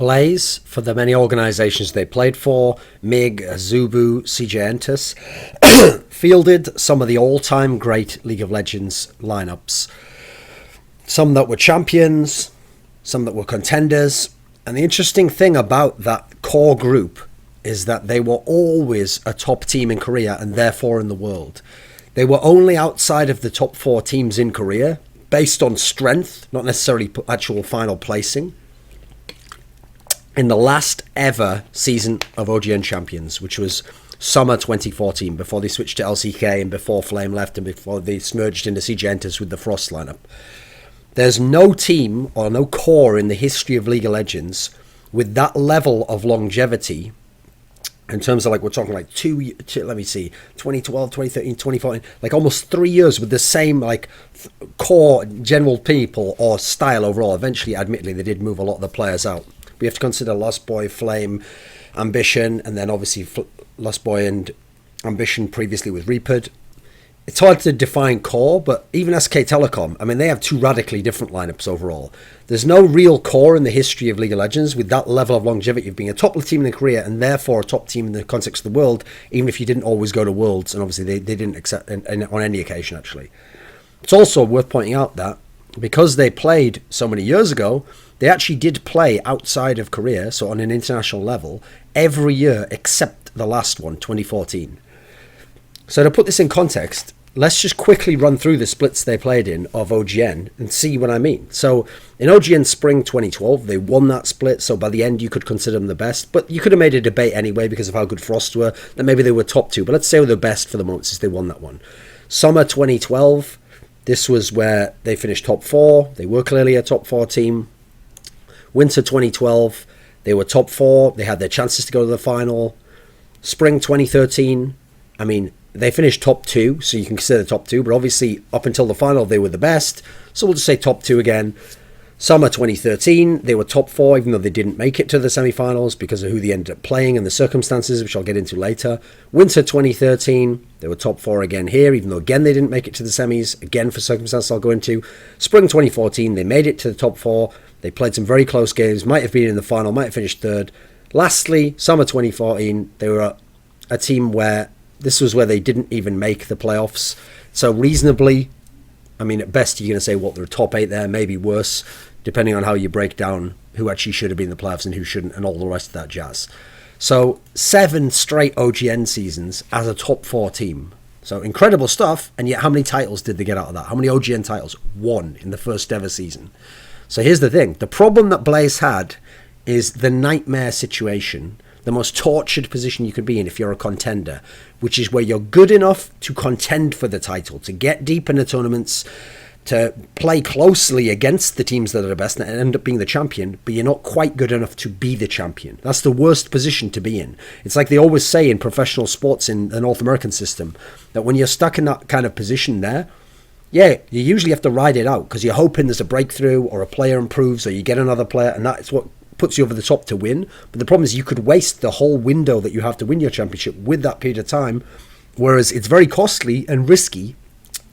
Blaze, for the many organizations they played for, MiG, Azubu, CJ Entus, fielded some of the all-time great League of Legends lineups. Some that were champions, some that were contenders. And the interesting thing about that core group is that they were always a top team in Korea and therefore in the world. They were only outside of the top 4 teams in Korea based on strength, not necessarily actual final placing, in the last ever season of OGN Champions, which was summer 2014, before they switched to LCK and before Flame left and before they merged into CJ Entus with the Frost lineup. There's no team or no core in the history of League of Legends with that level of longevity in terms of, like, we're talking like 2012, 2013, 2014, like almost 3 years with the same like core general people or style overall. Eventually, admittedly, they did move a lot of the players out. We have to consider Lost Boy, Flame, Ambition, and then obviously Lost Boy and Ambition previously with Reapered. It's hard to define core, but even SK Telecom, I mean, they have 2 radically different lineups overall. There's no real core in the history of League of Legends with that level of longevity of being a top team in Korea and therefore a top team in the context of the world, even if you didn't always go to Worlds, and obviously they didn't accept on any occasion, actually. It's also worth pointing out that because they played so many years ago, they actually did play outside of Korea, so on an international level, every year except the last one, 2014. So to put this in context, let's just quickly run through the splits they played in of OGN and see what I mean. So in OGN Spring 2012, they won that split, so by the end you could consider them the best, but you could have made a debate anyway because of how good Frost were, that maybe they were top 2, but let's say they were the best for the moment since they won that one. Summer 2012, this was where they finished top 4. They were clearly a top 4 team. Winter 2012, they were top 4. They had their chances to go to the final. Spring 2013, I mean, they finished top 2, so you can consider top 2, but obviously up until the final they were the best, so we'll just say top 2 again. Summer 2013, they were top 4, even though they didn't make it to the semi-finals because of who they ended up playing and the circumstances, which I'll get into later. Winter 2013, they were top 4 again here, even though again they didn't make it to the semis, again for circumstances I'll go into. Spring 2014, they made it to the top 4. They played some very close games, might have been in the final, might have finished 3rd. Lastly, summer 2014, they were a team where this was where they didn't even make the playoffs. So reasonably, I mean, at best you're going to say, what, they're top 8 there, maybe worse, depending on how you break down who actually should have been in the playoffs and who shouldn't and all the rest of that jazz. So 7 straight OGN seasons as a top 4 team. So incredible stuff, and yet how many titles did they get out of that? How many OGN titles? 1 in the first ever season. So here's the thing. The problem that Blaze had is the nightmare situation, the most tortured position you could be in if you're a contender, which is where you're good enough to contend for the title, to get deep in the tournaments, to play closely against the teams that are the best and end up being the champion, but you're not quite good enough to be the champion. That's the worst position to be in. It's like they always say in professional sports in the North American system, that when you're stuck in that kind of position there, yeah, you usually have to ride it out because you're hoping there's a breakthrough or a player improves or you get another player, and that's what puts you over the top to win. But the problem is you could waste the whole window that you have to win your championship with that period of time, whereas it's very costly and risky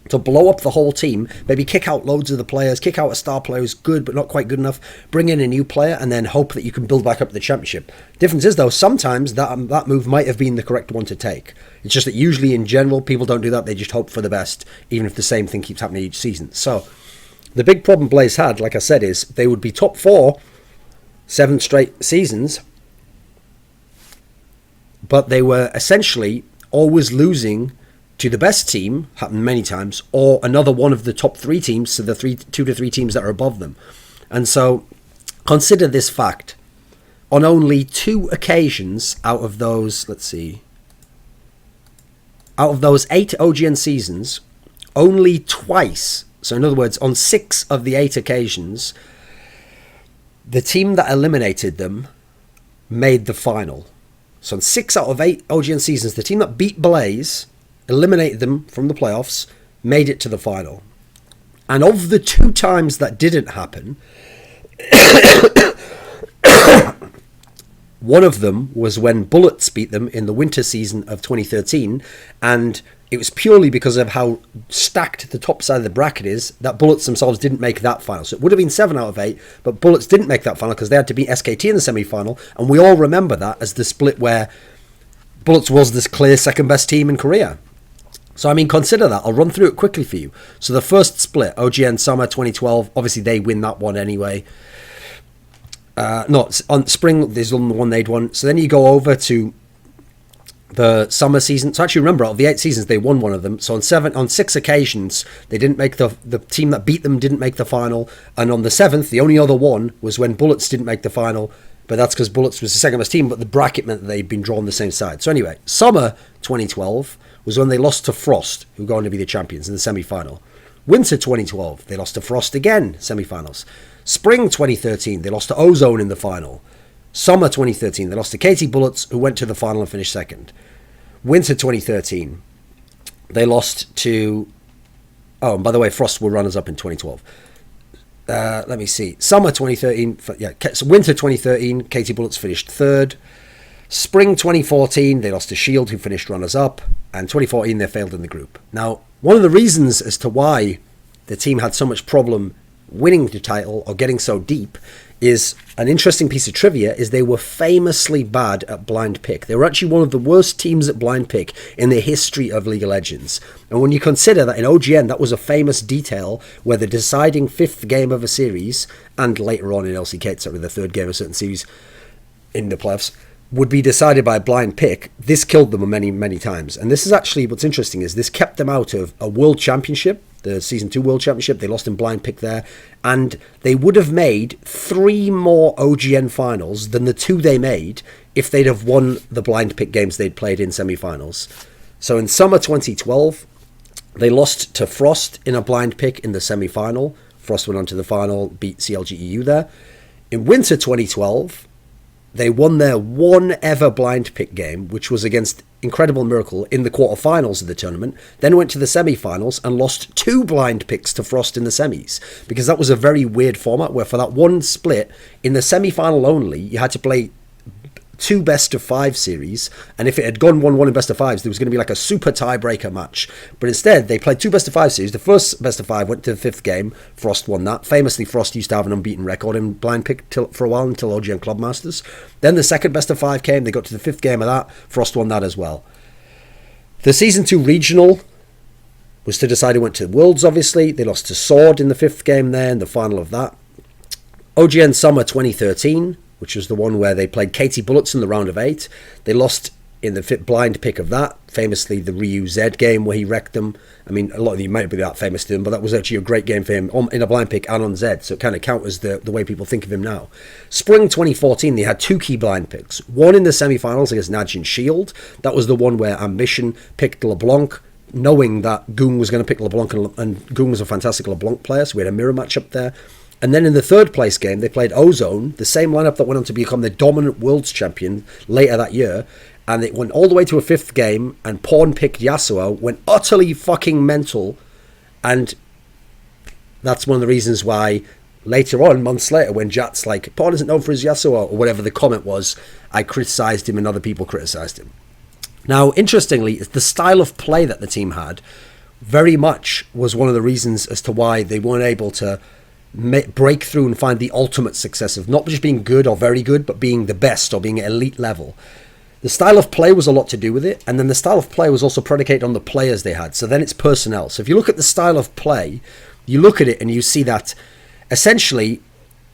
to blow up the whole team, maybe kick out loads of the players, kick out a star player who's good but not quite good enough, bring in a new player, and then hope that you can build back up the championship. Difference is, though, sometimes that move might have been the correct one to take. It's just that usually, in general, people don't do that. They just hope for the best, even if the same thing keeps happening each season. So the big problem Blaze had, like I said, is they would be top 4 7 straight seasons, but they were essentially always losing to the best team, happened many times, or another one of the top 3 teams, so the 2 to 3 teams that are above them. And so consider this fact. On only 2 occasions out of those, out of those 8 OGN seasons, only twice, so in other words, on 6 of the 8 occasions, the team that eliminated them made the final. So in 6 out of 8 OGN seasons, the team that beat Blaze, eliminated them from the playoffs, made it to the final. And of the 2 times that didn't happen, One of them was when Bullets beat them in the winter season of 2013, and it was purely because of how stacked the top side of the bracket is that Bullets themselves didn't make that final. So it would have been 7 out of 8, but Bullets didn't make that final because they had to beat SKT in the semi-final, and we all remember that as the split where Bullets was this clear second best team in Korea. So, I mean, consider that. I'll run through it quickly for you. So the first split, OGN Summer 2012, obviously they win that one anyway. No, on Spring, there's the one they'd won. So then you go over to the summer season. So actually, remember, out of the 8 seasons, they won one of them. So on 6 occasions, they didn't make the team that beat them didn't make the final. And on the 7th, the only other one was when Bullets didn't make the final. But that's because Bullets was the second best team, but the bracket meant that they'd been drawn the same side. So anyway, summer 2012 was when they lost to Frost, who were going to be the champions in the semi-final. Winter 2012, they lost to Frost again, semi-finals. Spring 2013, they lost to Ozone in the final. Summer 2013, they lost to Katie Bullets, who went to the final and finished second. Winter 2013, they lost to... Oh, and by the way, Frost were runners-up in 2012. Let me see. Summer 2013... so Winter 2013, Katie Bullets finished third. Spring 2014, they lost to Shield, who finished runners-up. And 2014, they failed in the group. Now, one of the reasons as to why the team had so much problem winning the title or getting so deep is an interesting piece of trivia is they were famously bad at blind pick. They were actually one of the worst teams at blind pick in the history of League of Legends. And when you consider that in OGN, that was a famous detail where the deciding 5th game of a series, and later on in LCK, it's certainly the 3rd game of a certain series in the playoffs, would be decided by blind pick. This killed them many, many times. And this is actually what's interesting is this kept them out of a world championship, the Season 2 World Championship. They lost in blind pick there. And they would have made 3 more OGN finals than the 2 they made if they'd have won the blind pick games they'd played in semi-finals. So in summer 2012, they lost to Frost in a blind pick in the semi-final. Frost went on to the final, beat CLGEU there. In winter 2012, they won their one ever blind pick game, which was against Incredible Miracle in the quarterfinals of the tournament, then went to the semi-finals and lost 2 blind picks to Frost in the semis, because that was a very weird format where for that one split, in the semi-final only, you had to play 2 best-of-5 series, and if it had gone 1-1 in best-of-5s, there was going to be like a super tiebreaker match. But instead, they played 2 best-of-5 series. The first best-of-5 went to the 5th game. Frost won that. Famously, Frost used to have an unbeaten record in blind pick for a while until OGN Club Masters. Then the second best-of-5 came. They got to the 5th game of that. Frost won that as well. The Season 2 Regional was to decide who went to Worlds, obviously. They lost to Sword in the 5th game there, in the final of that. OGN Summer 2013, which was the one where they played Katie Bullets in the round of 8. They lost in the blind pick of that, famously the Ryu Z game where he wrecked them. I mean, a lot of you might be that famous to him, but that was actually a great game for him in a blind pick and on Z, so it kind of counters the way people think of him now. Spring 2014, they had 2 key blind picks. One in the semi-finals against Najin Shield. That was the one where Ambition picked LeBlanc, knowing that Goong was going to pick LeBlanc, and Goong was a fantastic LeBlanc player, so we had a mirror match up there. And then in the 3rd place game, they played Ozone, the same lineup that went on to become the dominant world's champion later that year. And it went all the way to a 5th game, and Pawn picked Yasuo, went utterly fucking mental. And that's one of the reasons why later on, months later, when Jat's like, Pawn isn't known for his Yasuo, or whatever the comment was, I criticised him and other people criticised him. Now, interestingly, the style of play that the team had very much was one of the reasons as to why they weren't able to break through and find the ultimate success of not just being good or very good, but being the best or being at elite level. The style of play was a lot to do with it, and then the style of play was also predicated on the players they had. So then it's personnel. So if you look at the style of play, you look at it and you see that essentially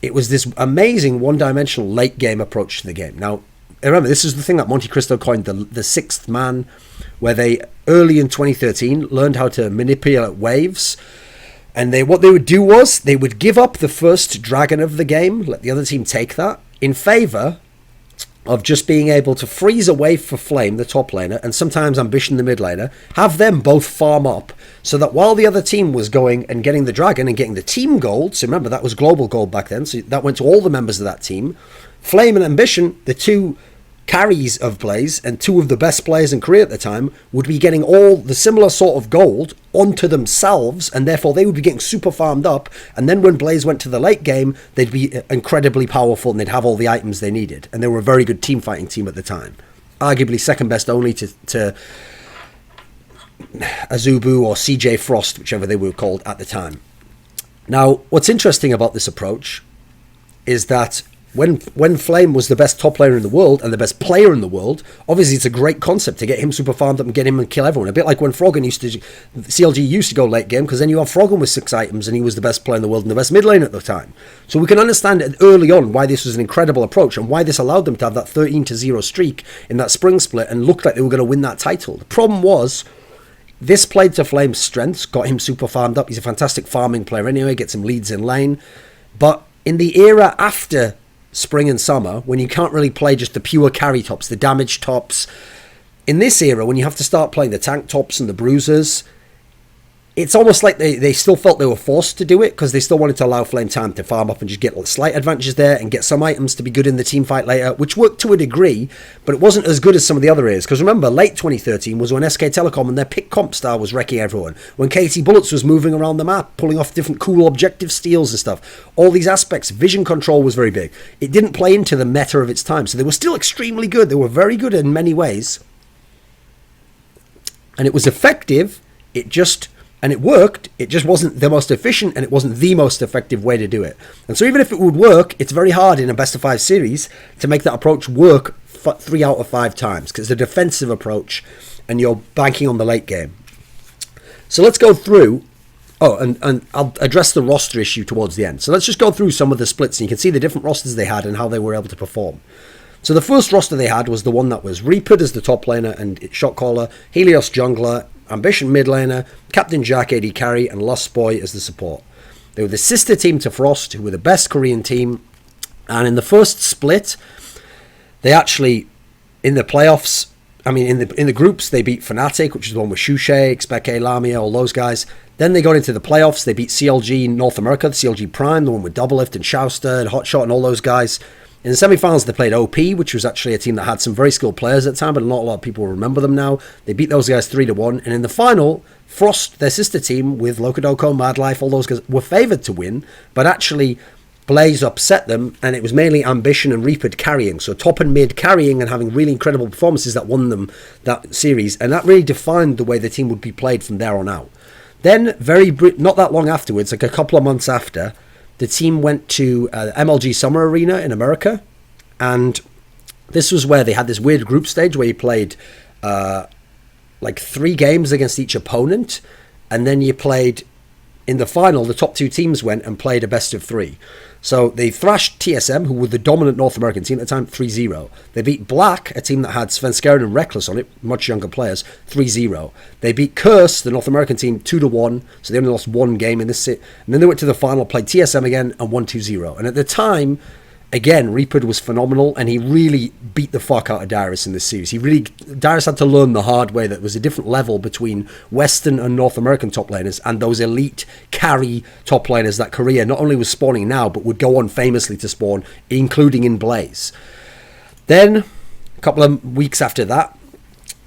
it was this amazing one-dimensional late game approach to the game. Now, remember, this is the thing that Monte Cristo coined the 6th man, where they early in 2013 learned how to manipulate waves. And what they would do was they would give up the first dragon of the game, let the other team take that, in favour of just being able to freeze a wave for Flame, the top laner, and sometimes Ambition, the mid laner, have them both farm up, so that while the other team was going and getting the dragon and getting the team gold, so remember that was global gold back then, so that went to all the members of that team, Flame and Ambition, the 2 carries of Blaze and two of the best players in Korea at the time would be getting all the similar sort of gold onto themselves, and therefore they would be getting super farmed up, and then when Blaze went to the late game, they'd be incredibly powerful and they'd have all the items they needed, and they were a very good team fighting team at the time, arguably second best only to Azubu or CJ Frost, whichever they were called at the time. Now, what's interesting about this approach is that when Flame was the best top player in the world and the best player in the world, obviously it's a great concept to get him super farmed up and get him and kill everyone. A bit like when CLG used to go late game, because then you have Froggen with 6 items and he was the best player in the world and the best mid lane at the time. So we can understand early on why this was an incredible approach and why this allowed them to have that 13-0 streak in that spring split and looked like they were going to win that title. The problem was, this played to Flame's strengths, got him super farmed up. He's a fantastic farming player anyway, gets him leads in lane. But in the era after spring and summer, when you can't really play just the pure carry tops, the damage tops, in this era, when you have to start playing the tank tops and the bruisers, it's almost like they still felt they were forced to do it because they still wanted to allow Flame time to farm up and just get slight advantages there and get some items to be good in the team fight later, which worked to a degree, but it wasn't as good as some of the other eras. Because remember, late 2013 was when SK Telecom and their pick comp star was wrecking everyone. When KT Bullets was moving around the map, pulling off different cool objective steals and stuff. All these aspects, vision control was very big. It didn't play into the meta of its time, so they were still extremely good. They were very good in many ways. And it was effective, and it worked, it just wasn't the most efficient and it wasn't the most effective way to do it. And so even if it would work, it's very hard in a best of 5 series to make that approach work 3 out of 5 times, because it's a defensive approach and you're banking on the late game. So let's go through, and I'll address the roster issue towards the end. So let's just go through some of the splits and you can see the different rosters they had and how they were able to perform. So the first roster they had was the one that was Reaper as the top laner and shot caller, Helios jungler, Ambition mid laner, Captain Jack AD carry, and Lost Boy as the support. They were the sister team to Frost, who were the best Korean team. And in the first split, they actually, in the playoffs, in the groups, they beat Fnatic, which is the one with Shushay, Xpeke, Lamia, all those guys. Then they got into the playoffs. They beat CLG North America, the CLG Prime, the one with Doublelift and Shouster and Hotshot and all those guys. In the semi-finals, they played OP, which was actually a team that had some very skilled players at the time, but not a lot of people remember them now. They beat those guys 3-1. And in the final, Frost, their sister team, with Lokodoko, Madlife, all those guys, were favoured to win, but actually Blaze upset them, and it was mainly Ambition and Reaper carrying. So top and mid carrying and having really incredible performances that won them that series, and that really defined the way the team would be played from there on out. Then, not that long afterwards, like a couple of months after, the team went to MLG Summer Arena in America, and this was where they had this weird group stage where you played like 3 games against each opponent, and then you played, in the final, the top 2 teams went and played a best of 3. So they thrashed TSM, who were the dominant North American team at the time, 3-0. They beat Black, a team that had Svenskeren and Reckless on it, much younger players, 3-0. They beat Curse, the North American team, 2-1, so they only lost 1 game in this sit. And then they went to the final, played TSM again, and won 2-0. And at the time, again, Reaper was phenomenal, and he really beat the fuck out of Darius in this series. Darius had to learn the hard way that there was a different level between Western and North American top laners and those elite carry top laners that Korea not only was spawning now, but would go on famously to spawn, including in Blaze. Then, a couple of weeks after that,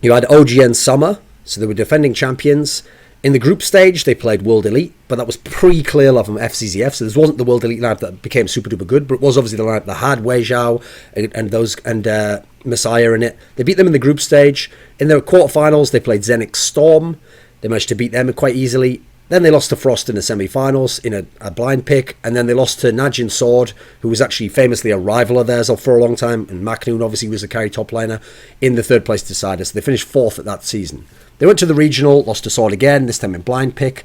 you had OGN Summer, so they were defending champions. In the group stage, they played World Elite, but that was pre-clear love from FCZF, so this wasn't the World Elite lineup that became super duper good, but it was obviously the lineup that had Wei Zhao and Messiah in it. They beat them in the group stage. In their quarterfinals, they played Zenix Storm. They managed to beat them quite easily. Then they lost to Frost in the semi-finals in a blind pick, and then they lost to Najin Sword, who was actually famously a rival of theirs for a long time, and Maknoon obviously was a carry top laner, in the third place decider, so they finished 4th at that season. They went to the regional, lost to Sword again, this time in blind pick.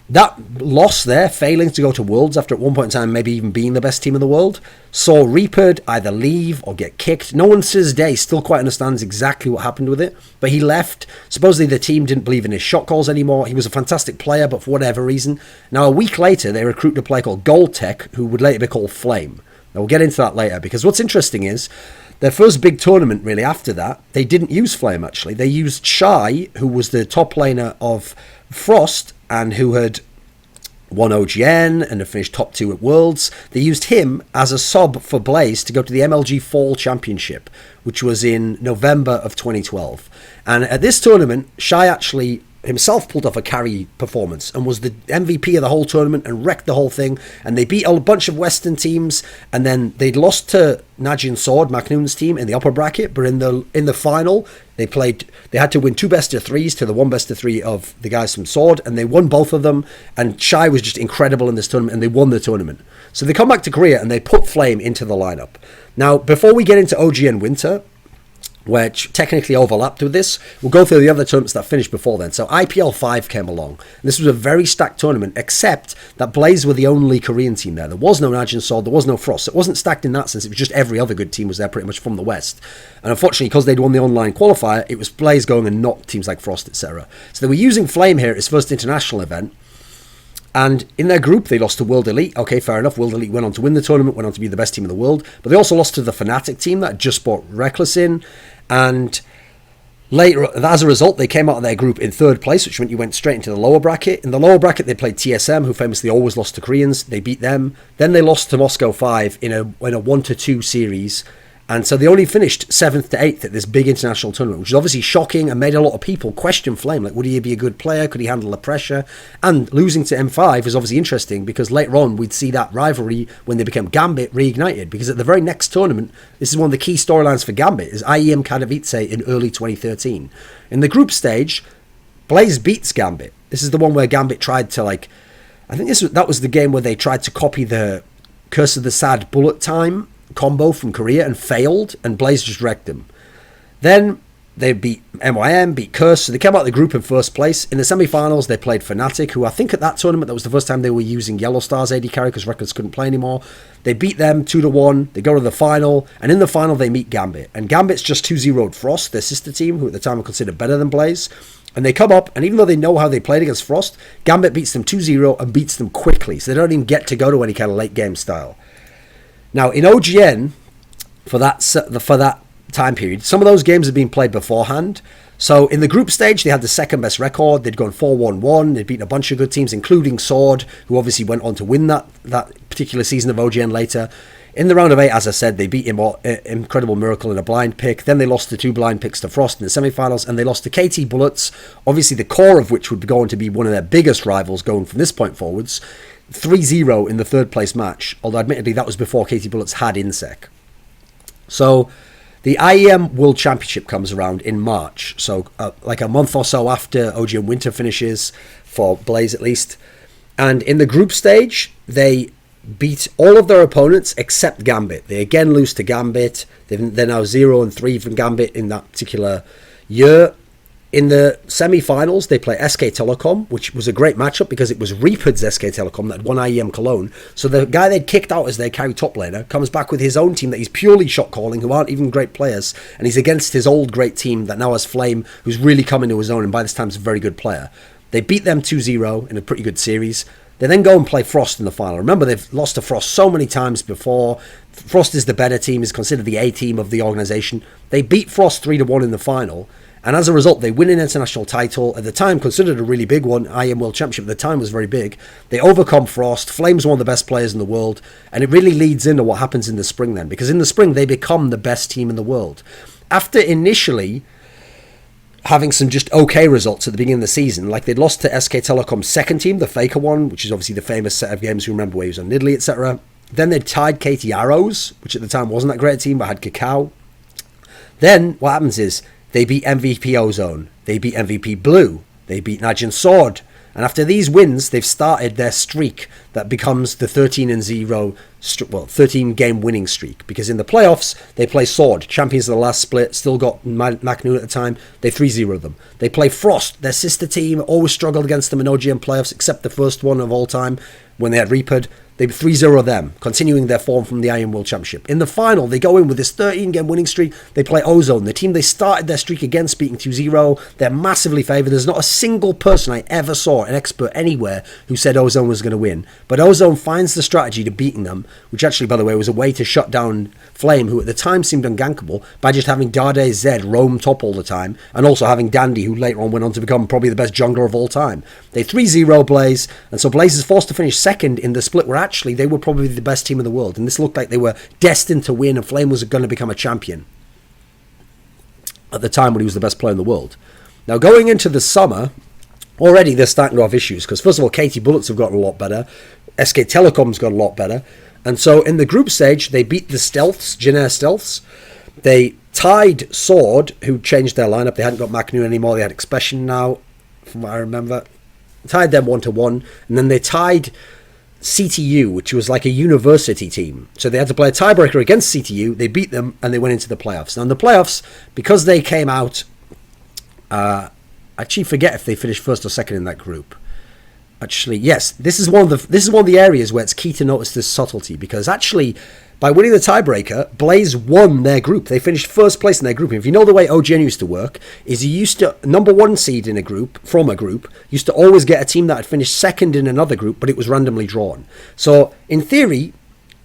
That loss there, failing to go to Worlds after at one point in time maybe even being the best team in the world, saw Reaper either leave or get kicked. No one to this day still quite understands exactly what happened with it, but he left. Supposedly the team didn't believe in his shot calls anymore. He was a fantastic player, but for whatever reason. Now a week later, they recruited a player called Goldtech, who would later be called Flame. Now we'll get into that later, because what's interesting is, their first big tournament, really, after that, they didn't use Flame, actually. They used Shy, who was the top laner of Frost, and who had won OGN and have finished top 2 at Worlds. They used him as a sub for Blaze to go to the MLG Fall Championship, which was in November of 2012. And at this tournament, Shy actually himself pulled off a carry performance and was the MVP of the whole tournament and wrecked the whole thing. And they beat a bunch of Western teams, and then they'd lost to Najin Sword, McNoon's team, in the upper bracket. But in the final, they had to win 2 best-of-3s to the 1 best-of-3 of the guys from Sword, and they won both of them. And Shy was just incredible in this tournament, and they won the tournament. So they come back to Korea and they put Flame into the lineup. Now, before we get into OGN Winter, which technically overlapped with this, we'll go through the other tournaments that finished before then. So IPL 5 came along. This was a very stacked tournament, except that Blaze were the only Korean team there. There was no Najin Sword, there was no Frost. It wasn't stacked in that sense, it was just every other good team was there pretty much from the West. And unfortunately, because they'd won the online qualifier, it was Blaze going and not teams like Frost, etc. So they were using Flame here at its first international event. And in their group, they lost to World Elite. Okay, fair enough. World Elite went on to win the tournament, went on to be the best team in the world. But they also lost to the Fnatic team that just brought Reckless in. And later, as a result, they came out of their group in 3rd place, which meant you went straight into the lower bracket. In the lower bracket, they played TSM, who famously always lost to Koreans. They beat them. Then they lost to Moscow 5 in a 1-2 series. And so they only finished 7th to 8th at this big international tournament, which is obviously shocking and made a lot of people question Flame. Like, would he be a good player? Could he handle the pressure? And losing to M5 is obviously interesting because later on we'd see that rivalry when they became Gambit reignited. Because at the very next tournament, this is one of the key storylines for Gambit, is IEM Katowice in early 2013. In the group stage, Blaze beats Gambit. This is the one where Gambit tried to, like, I think that was the game where they tried to copy the Curse of the Sad bullet time combo from Korea and failed, and Blaze just wrecked them. Then they beat MYM, beat Curse, so they came out of the group in 1st place. In the semi-finals, they played Fnatic, who I think at that tournament, that was the first time they were using Yellow Star's AD carry because Records couldn't play anymore. They beat them 2-1, they go to the final, and in the final they meet Gambit. And Gambit's just 2-0'd Frost, their sister team, who at the time were considered better than Blaze. And they come up, and even though they know how they played against Frost, Gambit beats them 2-0 and beats them quickly, so they don't even get to go to any kind of late game style. Now, in OGN, for that time period, some of those games had been played beforehand. So in the group stage, they had the 2nd best record. They'd gone 4-1-1. They'd beaten a bunch of good teams, including Sword, who obviously went on to win that particular season of OGN later. In the round of 8, as I said, they beat Incredible Miracle in a blind pick. Then they lost the 2 blind picks to Frost in the semi-finals, and they lost to KT Bullets, obviously the core of which would go on to be one of their biggest rivals going from this point forwards. 3-0 in the 3rd place match, although admittedly that was before KT Bullets had INSEC. So the IEM World Championship comes around in March, so like a month or so after OGN Winter finishes, for Blaze at least. And in the group stage, they beat all of their opponents except Gambit. They again lose to Gambit. They're now 0-3 from Gambit in that particular year. In the semi-finals, they play SK Telecom, which was a great matchup because it was Reaper's SK Telecom that won IEM Cologne. So the guy they'd kicked out as their carry top laner comes back with his own team that he's purely shot calling, who aren't even great players, and he's against his old great team that now has Flame, who's really coming to his own, and by this time is a very good player. They beat them 2-0 in a pretty good series. They then go and play Frost in the final. Remember, they've lost to Frost so many times before. Frost is the better team, is considered the A team of the organisation. They beat Frost 3-1 in the final. And as a result, they win an international title, at the time considered a really big one. IEM World Championship at the time was very big. They overcome Frost. Flame's one of the best players in the world. And it really leads into what happens in the spring then. Because in the spring, they become the best team in the world. After initially having some just okay results at the beginning of the season, like they'd lost to SK Telecom's 2nd team, the Faker one, which is obviously the famous set of games you remember where he was on Nidalee, etc. Then they'd tied KT Arrows, which at the time wasn't that great a team, but had Cacao. Then what happens is, they beat MVP Ozone. They beat MVP Blue. They beat Najin Sword. And after these wins, they've started their streak that becomes the 13 game winning streak. Because in the playoffs, they play Sword, champions of the last split, still got McNoon at the time. They 3-0 them. They play Frost, their sister team, always struggled against them in OGM playoffs, except the first one of all time when they had Reapered. They 3-0 them, continuing their form from the IEM World Championship. In the final, they go in with this 13-game winning streak. They play Ozone, the team they started their streak against, beating 2-0. They're massively favoured. There's not a single person I ever saw, an expert anywhere, who said Ozone was going to win. But Ozone finds the strategy to beating them, which actually, by the way, was a way to shut down Flame, who at the time seemed ungankable, by just having Dade Zed roam top all the time, and also having Dandy, who later on went on to become probably the best jungler of all time. They 3-0 Blaze, and so Blaze is forced to finish second in the split, where actually they were probably the best team in the world, and this looked like they were destined to win, and Flame was going to become a champion at the time when he was the best player in the world. Now, going into the summer, already they're starting to have issues, because first of all, KT Bullets have gotten a lot better, SK Telecom's got a lot better, and so in the group stage, they beat the Stealths, Jin Air Stealths. They tied Sword, who changed their lineup. They hadn't got McNew anymore, they had Expression now, from what I remember. Tied them 1-1, and then they tied CTU, which was like a university team. So they had to play a tiebreaker against CTU, they beat them, and they went into the playoffs. Now in the playoffs, because they came out, I actually forget if they finished first or second in that group. Actually, yes, this is one of the areas where it's key to notice this subtlety, because actually, by winning the tiebreaker, Blaze won their group. They finished first place in their group. And if you know the way OGN used to work, is you used to, number one seed in a group, from a group, used to always get a team that had finished second in another group, but it was randomly drawn. So, in theory,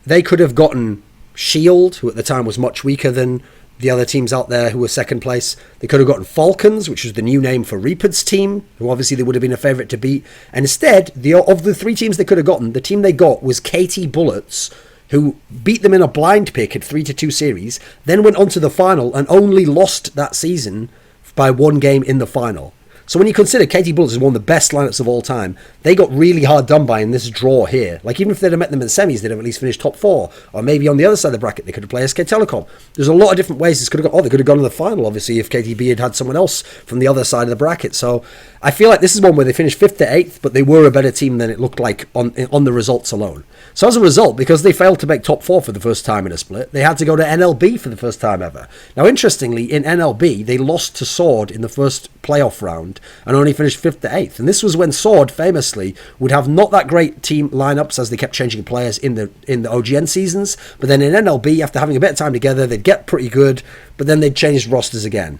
they could have gotten Shield, who at the time was much weaker than the other teams out there who were second place. They could have gotten Falcons, which was the new name for Reaper's team, who obviously they would have been a favourite to beat. And instead, of the three teams they could have gotten, the team they got was KT Bullets, who beat them in a blind pick at 3-2 series, then went on to the final and only lost that season by one game in the final. So when you consider KT Bullets is one of the best lineups of all time, they got really hard done by in this draw here. Like, even if they'd have met them in the semis, they'd have at least finished top 4. Or maybe on the other side of the bracket, they could have played SK Telecom. There's a lot of different ways this could have gone. Oh, they could have gone to the final, obviously, if KTB had had someone else from the other side of the bracket. So I feel like this is one where they finished 5th to 8th, but they were a better team than it looked like on the results alone. So as a result, because they failed to make top 4 for the first time in a split, they had to go to NLB for the first time ever. Now, interestingly, in NLB, they lost to Sword in the first playoff round and only finished 5th to 8th. And this was when Sword, famously, would have not that great team lineups as they kept changing players in the OGN seasons. But then in NLB, after having a bit of time together, they'd get pretty good, but then they'd change rosters again.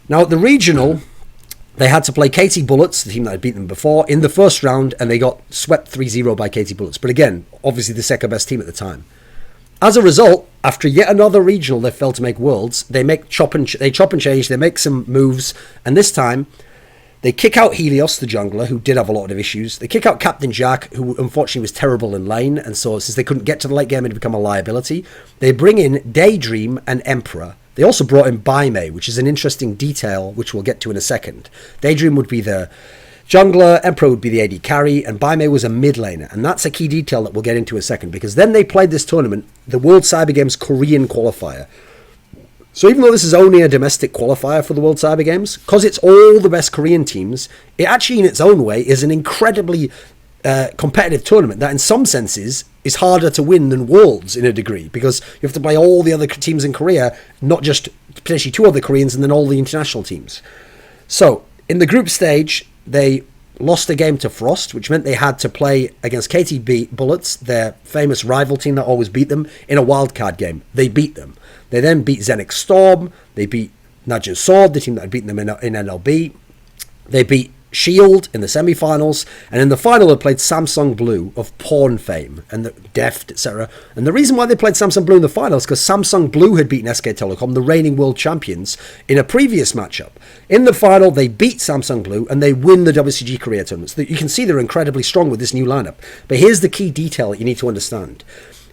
Now, at the regional, they had to play KT Bullets, the team that had beaten them before, in the first round, and they got swept 3-0 by KT Bullets. But again, obviously the second best team at the time. As a result, after yet another regional they failed to make Worlds, they chop and change, they make some moves, and this time they kick out Helios, the jungler, who did have a lot of issues. They kick out Captain Jack, who unfortunately was terrible in lane, and so since they couldn't get to the late game, it had become a liability. They bring in Daydream and Emperor. They also brought in Baimei, which is an interesting detail, which we'll get to in a second. Daydream would be the jungler, Emperor would be the AD carry, and Baimei was a mid laner. And that's a key detail that we'll get into in a second, because then they played this tournament, the World Cyber Games Korean qualifier. So even though this is only a domestic qualifier for the World Cyber Games, because it's all the best Korean teams, it actually in its own way is an incredibly competitive tournament that in some senses is harder to win than Worlds in a degree, because you have to play all the other teams in Korea, not just potentially 2 other Koreans and then all the international teams. So in the group stage, they lost a game to Frost, which meant they had to play against KTB Bullets, their famous rival team that always beat them, in a wildcard game. They beat them. They then beat Zenix Storm, they beat Najin Sword, the team that had beaten them in NLB. They beat Shield in the semi-finals, and in the final they played Samsung Blue of Porn fame and the Deft, etc. And the reason why they played Samsung Blue in the final is because Samsung Blue had beaten SK Telecom, the reigning world champions, in a previous matchup. In the final, they beat Samsung Blue and they win the WCG Korea tournament. So you can see they're incredibly strong with this new lineup. But here's the key detail that you need to understand,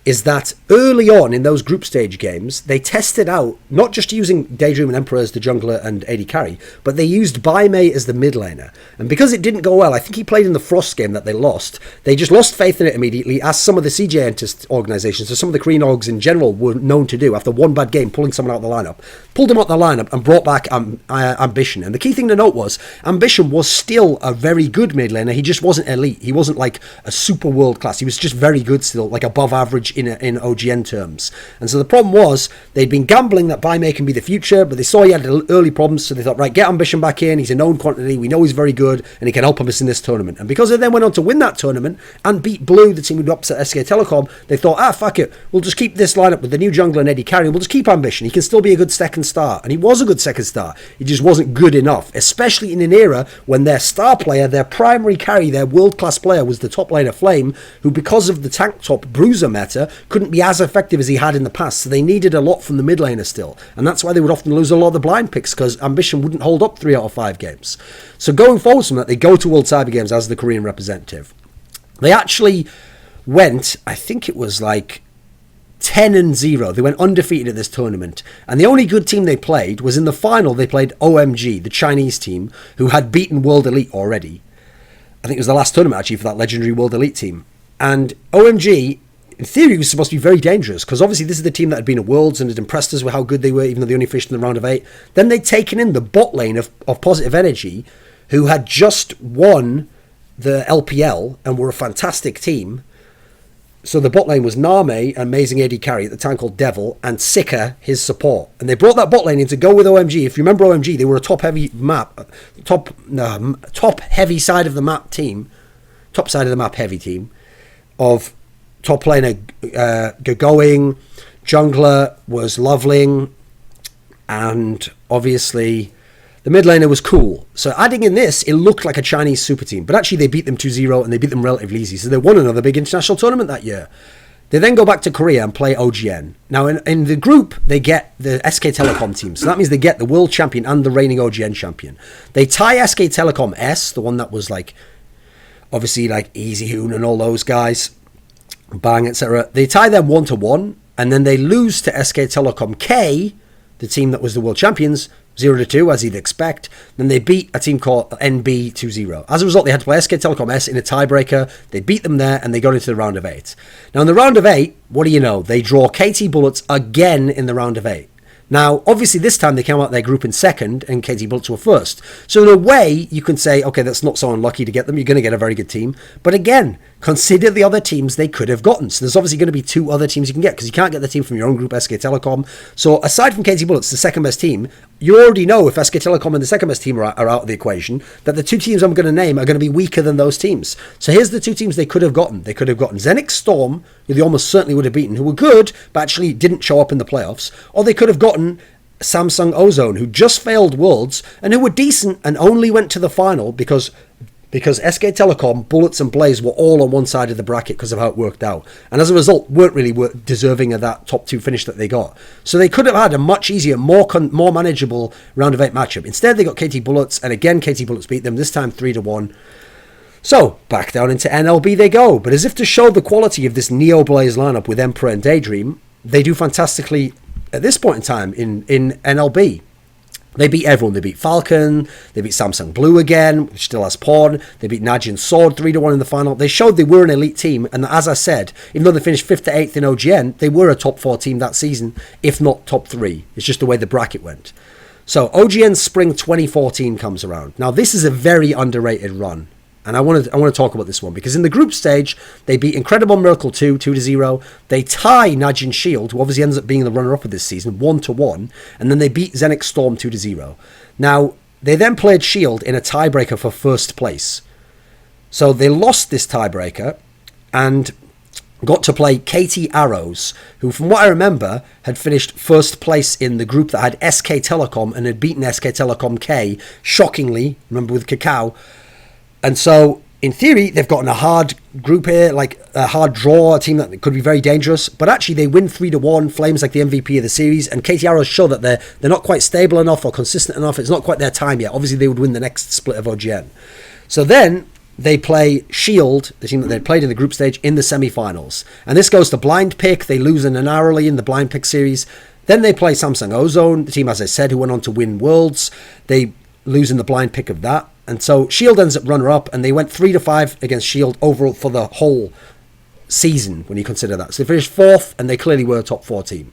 is that early on in those group stage games, they tested out not just using Daydream and Emperor as the jungler and AD carry, but they used Baimei as the mid laner. And because it didn't go well, I think he played in the Frost game that they lost, they just lost faith in it immediately, as some of the CJ organizations, so some of the Korean orgs in general were known to do after one bad game, pulling someone out of the lineup. Pulled him out of the lineup and brought back Ambition. And the key thing to note was, Ambition was still a very good mid laner, he just wasn't elite. He wasn't like a super world class, he was just very good still, like above average in OGN terms. And so the problem was, they'd been gambling that Baimei can be the future, but they saw he had early problems, so they thought, right, get Ambition back in, he's a known quantity, we know he's very good, and he can help us in this tournament. And because they then went on to win that tournament and beat Blue, the team who'd upset SK Telecom, they thought, fuck it, we'll just keep this lineup with the new jungler and Eddie carry, we'll just keep Ambition, he can still be a good second star. And he was a good second star, he just wasn't good enough, especially in an era when their star player, their primary carry, their world-class player was the top laner Flame, who because of the tank top bruiser meta later couldn't be as effective as he had in the past. So they needed a lot from the mid laner still. And that's why they would often lose a lot of the blind picks, because Ambition wouldn't hold up 3 out of 5 games. So going forward from that, they go to World Cyber Games as the Korean representative. They actually went, I think it was like 10-0. They went undefeated at this tournament. And the only good team they played was in the final. They played OMG, the Chinese team, who had beaten World Elite already. I think it was the last tournament, actually, for that legendary World Elite team. And OMG, in theory, was supposed to be very dangerous, because obviously this is the team that had been at Worlds and had impressed us with how good they were, even though they only finished in the round of 8. Then they'd taken in the bot lane of Positive Energy, who had just won the LPL and were a fantastic team. So the bot lane was Name, amazing AD carry at the time called Devil, and Sika, his support. And they brought that bot lane in to go with OMG. If you remember OMG, they were a top heavy side of the map team, top side of the map heavy team, of top laner Going, jungler was Loveling, and obviously the mid laner was Cool. So adding in this, it looked like a Chinese super team. But actually they beat them 2-0 and they beat them relatively easy. So they won another big international tournament that year. They then go back to Korea and play OGN. Now in the group, they get the SK Telecom team. So that means they get the world champion and the reigning OGN champion. They tie SK Telecom S, the one that was like, obviously like Easy Hoon and all those guys, Bang, etc. They tie them 1-1. And then they lose to SK Telecom K, the team that was the world champions, 0-2, as you'd expect. Then they beat a team called NB 2-0. As a result, they had to play SK Telecom S in a tiebreaker. They beat them there, and they got into the round of 8. Now, in the round of 8, what do you know? They draw KT Bullets again in the round of 8. Now, obviously, this time they came out their group in second, and KT Bullets were first. So in a way, you can say, okay, that's not so unlucky to get them. You're going to get a very good team. But again, consider the other teams they could have gotten. So there's obviously going to be 2 other teams you can get, because you can't get the team from your own group, SK Telecom. So aside from KT Bullets, the second best team, you already know if SK Telecom and the second best team are out of the equation, that the 2 teams I'm going to name are going to be weaker than those teams. So here's the 2 teams they could have gotten. They could have gotten Zenix Storm, who they almost certainly would have beaten, who were good, but actually didn't show up in the playoffs. Or they could have gotten Samsung Ozone, who just failed Worlds and who were decent and only went to the final because SK Telecom, Bullets and Blaze were all on one side of the bracket because of how it worked out. And as a result, weren't really deserving of that top 2 finish that they got. So they could have had a much easier, more manageable round of 8 matchup. Instead, they got KT Bullets, and again, KT Bullets beat them, this time 3-1. So, back down into NLB they go. But as if to show the quality of this Neo Blaze lineup with Emperor and Daydream, they do fantastically at this point in time in NLB. They beat everyone. They beat Falcon. They beat Samsung Blue again, which still has Pawn. They beat Najin Sword 3-1 in the final. They showed they were an elite team. And as I said, even though they finished 5th to 8th in OGN, they were a top 4 team that season, if not top 3. It's just the way the bracket went. So OGN Spring 2014 comes around. Now this is a very underrated run. And I want to talk about this one, because in the group stage, they beat Incredible Miracle 2-0. They tie Najin Shield, who obviously ends up being the runner-up of this season, 1-1. And then they beat Zenix Storm 2-0. Now, they then played Shield in a tiebreaker for first place. So they lost this tiebreaker and got to play KT Arrows, who, from what I remember, had finished first place in the group that had SK Telecom and had beaten SK Telecom K, shockingly, remember with Cacao. And so, in theory, they've gotten a hard group here, like a hard draw, a team that could be very dangerous. But actually, they win 3-1. Flame's like the MVP of the series. And KT Arrows show that they're not quite stable enough or consistent enough. It's not quite their time yet. Obviously, they would win the next split of OGN. So then, they play Shield, the team that they played in the group stage, in the semi-finals. And this goes to blind pick. They lose narrowly in the blind pick series. Then they play Samsung Ozone, the team, as I said, who went on to win Worlds. They lose in the blind pick of that. And so Shield ends up runner-up, and they went 3-5 against Shield overall for the whole season, when you consider that. So they finished 4th, and they clearly were a top 4 team.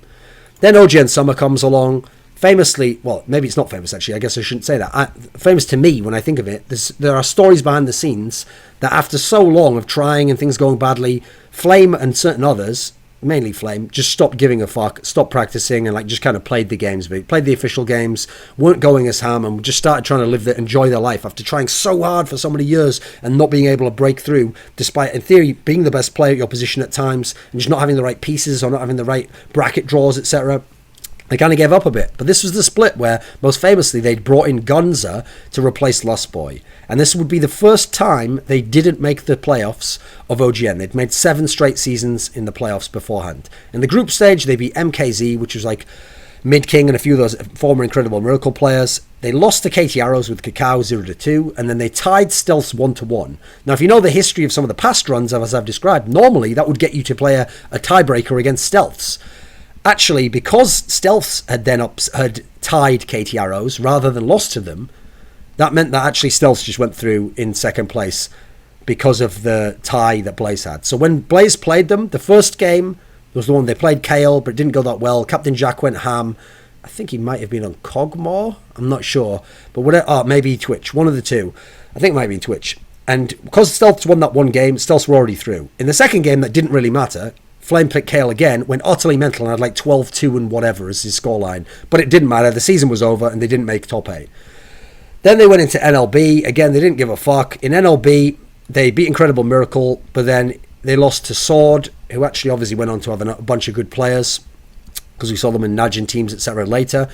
Then OGN Summer comes along. Famously, well, maybe it's not famous, actually. I guess I shouldn't say that. Famous to me, when I think of it, there are stories behind the scenes that after so long of trying and things going badly, Flame and certain others, mainly Flame, just stopped giving a fuck, stopped practicing, and like just kind of played the games, played the official games, weren't going as ham, and just started trying to enjoy their life after trying so hard for so many years and not being able to break through, despite in theory being the best player at your position at times and just not having the right pieces or not having the right bracket draws, etc. They kind of gave up a bit. But this was the split where, most famously, they'd brought in Gunza to replace Lost Boy. And this would be the first time they didn't make the playoffs of OGN. They'd made 7 straight seasons in the playoffs beforehand. In the group stage, they beat MKZ, which was like Mid-King and a few of those former Incredible Miracle players. They lost to Katie Arrows with Cacao 0-2, and then they tied Stealths 1-1. Now, if you know the history of some of the past runs, as I've described, normally that would get you to play a tiebreaker against Stealths. Actually, because Stealths had tied Katie Arrows rather than lost to them, that meant that actually Stealths just went through in second place because of the tie that Blaze had. So when Blaze played them, the first game was the one they played Kale, but it didn't go that well. Captain Jack went ham. I think he might have been on Cogmore. I'm not sure. But maybe Twitch. One of the two. I think it might have been Twitch. And because Stealths won that one game, Stealths were already through. In the second game, that didn't really matter. Flame picked Kale again, went utterly mental and had like 12-2 and whatever as his scoreline. But it didn't matter. The season was over and they didn't make top 8. Then they went into NLB. Again, they didn't give a fuck. In NLB, they beat Incredible Miracle, but then they lost to Sword, who actually obviously went on to have a bunch of good players because we saw them in Najin teams, etc. later.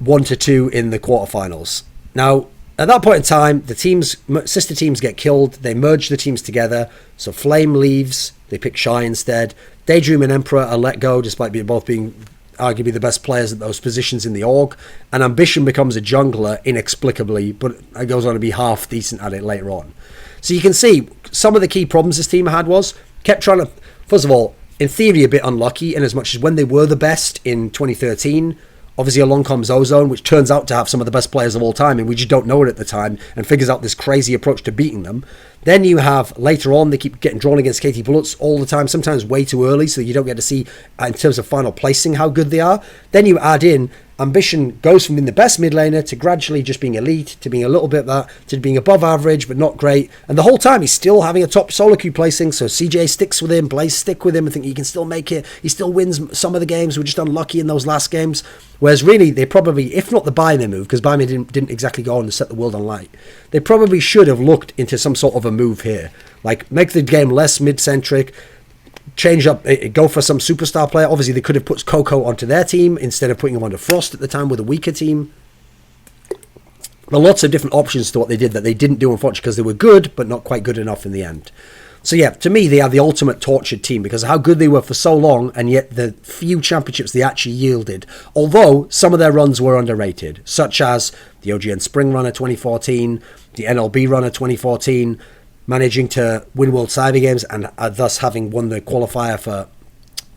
1-2 in the quarterfinals. Now, at that point in time, the sister teams get killed. They merge the teams together. So Flame leaves. They pick Shy instead. Daydream and Emperor are let go, despite both being arguably the best players at those positions in the org. And Ambition becomes a jungler inexplicably, but it goes on to be half decent at it later on. So you can see some of the key problems this team had was kept trying to, first of all, in theory a bit unlucky, in as much as when they were the best in 2013, obviously along comes Ozone, which turns out to have some of the best players of all time, and we just don't know it at the time, and figures out this crazy approach to beating them. Then you have, later on, they keep getting drawn against Katie Bullets all the time, sometimes way too early, so you don't get to see, in terms of final placing, how good they are. Then you add in, Ambition goes from being the best mid laner to gradually just being elite, to being a little bit that, to being above average, but not great. And the whole time, he's still having a top solo queue placing, so CJ sticks with him, Blaze stick with him, I think he can still make it. He still wins some of the games, we're just unlucky in those last games. Whereas really, they probably, if not the Buy-Me move, because Buy-Me didn't exactly go on to set the world on light, they probably should have looked into some sort of a move here. Like, make the game less mid-centric, change up, go for some superstar player. Obviously, they could have put Coco onto their team instead of putting him onto Frost at the time with a weaker team. There are lots of different options to what they did that they didn't do, unfortunately, because they were good, but not quite good enough in the end. So yeah, to me, they are the ultimate tortured team because of how good they were for so long, and yet the few championships they actually yielded. Although some of their runs were underrated, such as the OGN Spring Runner 2014, the NLB Runner 2014, managing to win World Cyber Games and thus having won the qualifier for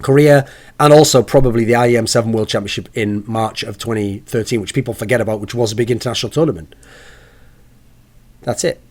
Korea, and also probably the IEM 7 World Championship in March of 2013, which people forget about, which was a big international tournament. That's it.